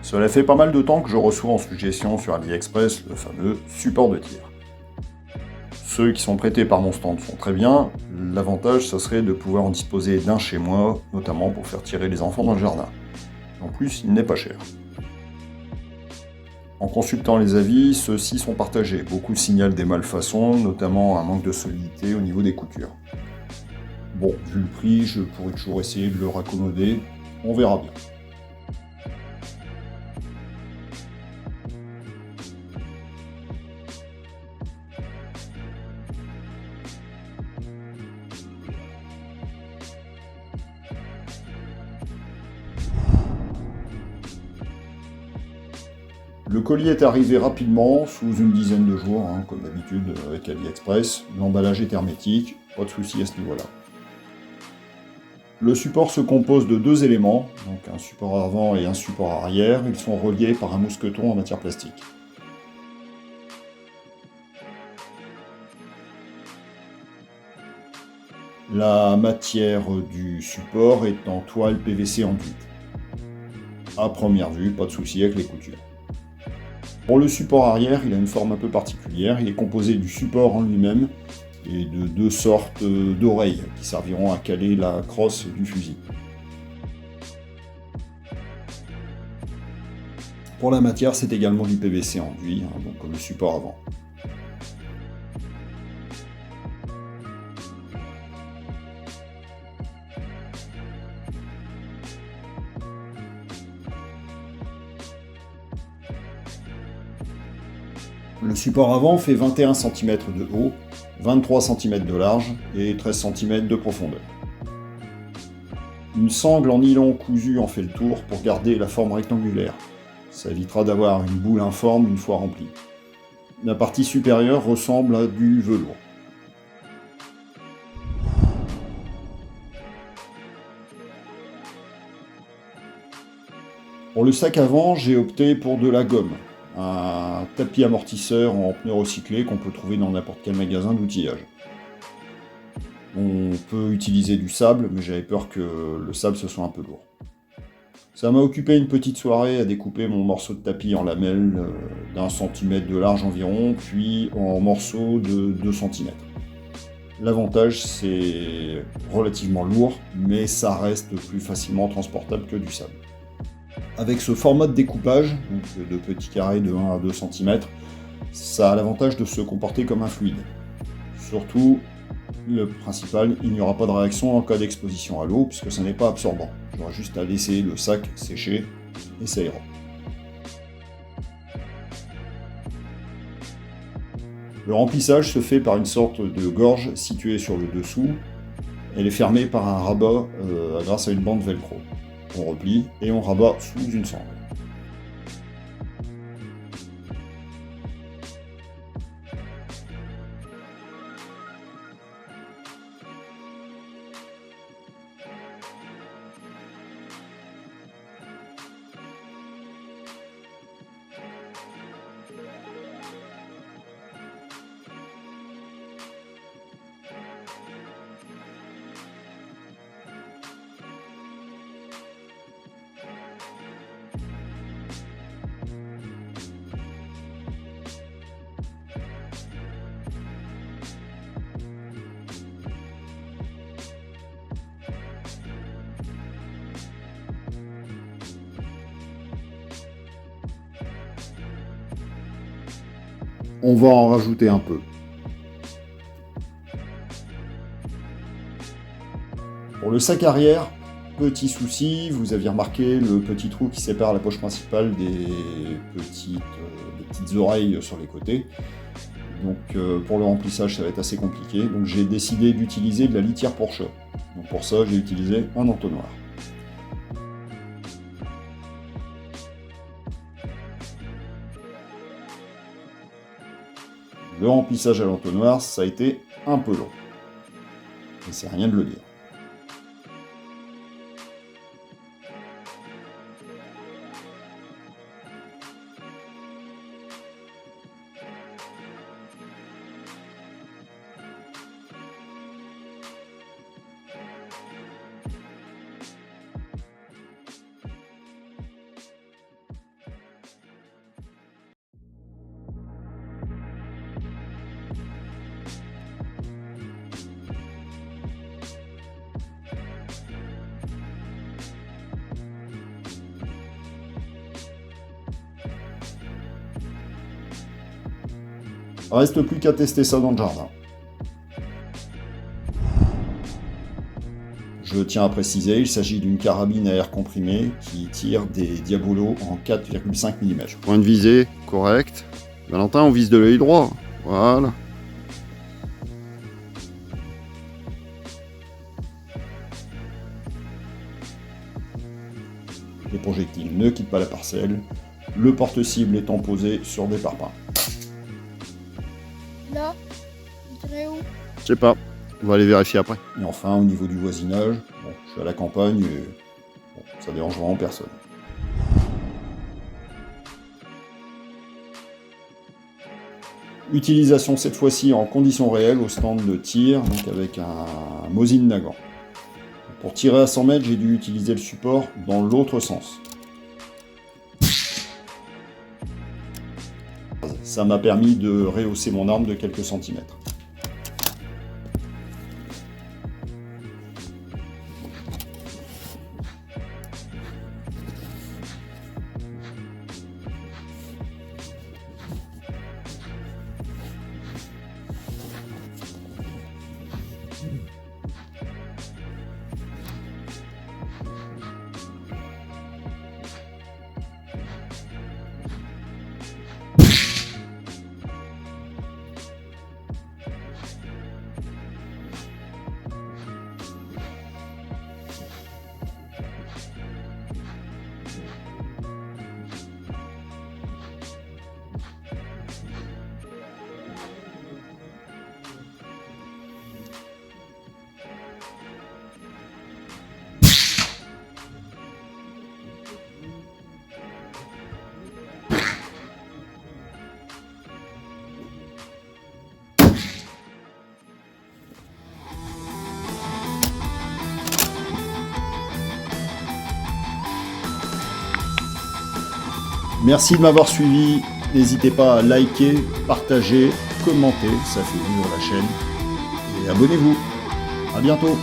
Cela fait pas mal de temps que je reçois en suggestion sur AliExpress le fameux support de tir. Ceux qui sont prêtés par mon stand sont très bien, l'avantage ce serait de pouvoir en disposer d'un chez moi, notamment pour faire tirer les enfants dans le jardin. En plus, il n'est pas cher. En consultant les avis, ceux-ci sont partagés. Beaucoup signalent des malfaçons, notamment un manque de solidité au niveau des coutures. Bon, vu le prix, je pourrais toujours essayer de le raccommoder, on verra bien. Le colis est arrivé rapidement, sous une dizaine de jours, comme d'habitude avec AliExpress. L'emballage est hermétique, pas de souci à ce niveau-là. Le support se compose de deux éléments, donc un support avant et un support arrière. Ils sont reliés par un mousqueton en matière plastique. La matière du support est en toile PVC enduite. À première vue, pas de souci avec les coutures. Pour le support arrière, il a une forme un peu particulière. Il est composé du support en lui-même et de deux sortes d'oreilles qui serviront à caler la crosse du fusil. Pour la matière, c'est également du PVC enduit, donc comme le support avant. Le support avant fait 21 cm de haut, 23 cm de large et 13 cm de profondeur. Une sangle en nylon cousu en fait le tour pour garder la forme rectangulaire. Ça évitera d'avoir une boule informe une fois remplie. La partie supérieure ressemble à du velours. Pour le sac avant, j'ai opté pour de la gomme, un tapis amortisseur en pneus recyclés qu'on peut trouver dans n'importe quel magasin d'outillage. On peut utiliser du sable, mais j'avais peur que le sable ce soit un peu lourd. Ça m'a occupé une petite soirée à découper mon morceau de tapis en lamelles d'1 cm de large environ, puis en morceaux de 2 cm. L'avantage, c'est relativement lourd, mais ça reste plus facilement transportable que du sable. Avec ce format de découpage, donc de petits carrés de 1 à 2 cm, ça a l'avantage de se comporter comme un fluide. Surtout, le principal, il n'y aura pas de réaction en cas d'exposition à l'eau, puisque ça n'est pas absorbant. J'aurai juste à laisser le sac sécher, et ça ira. Le remplissage se fait par une sorte de gorge située sur le dessous. Elle est fermée par un rabat grâce à une bande velcro. On replie et on rabat sous une sangle. On va en rajouter un peu. Pour le sac arrière, petit souci, vous aviez remarqué le petit trou qui sépare la poche principale des petites oreilles sur les côtés. Donc pour le remplissage, ça va être assez compliqué. Donc j'ai décidé d'utiliser de la litière pour chat. Donc pour ça, j'ai utilisé un entonnoir. Le remplissage à l'entonnoir, ça a été un peu long. Mais c'est rien de le dire. Reste plus qu'à tester ça dans le jardin. Je tiens à préciser, il s'agit d'une carabine à air comprimé qui tire des diabolos en 4,5 mm. Point de visée, correct. Valentin, on vise de l'œil droit. Voilà. Les projectiles ne quittent pas la parcelle. Le porte-cible étant posé sur des parpaings. Là, il tirait où? Je sais pas. On va aller vérifier après. Et enfin, au niveau du voisinage, bon, je suis à la campagne et bon, ça dérange vraiment personne. Utilisation cette fois-ci en conditions réelles au stand de tir, donc avec un Mosin Nagant. Pour tirer à 100 mètres, j'ai dû utiliser le support dans l'autre sens. Ça m'a permis de rehausser mon arme de quelques centimètres. Merci de m'avoir suivi. N'hésitez pas à liker, partager, commenter, ça fait vivre la chaîne. Et abonnez-vous. À bientôt.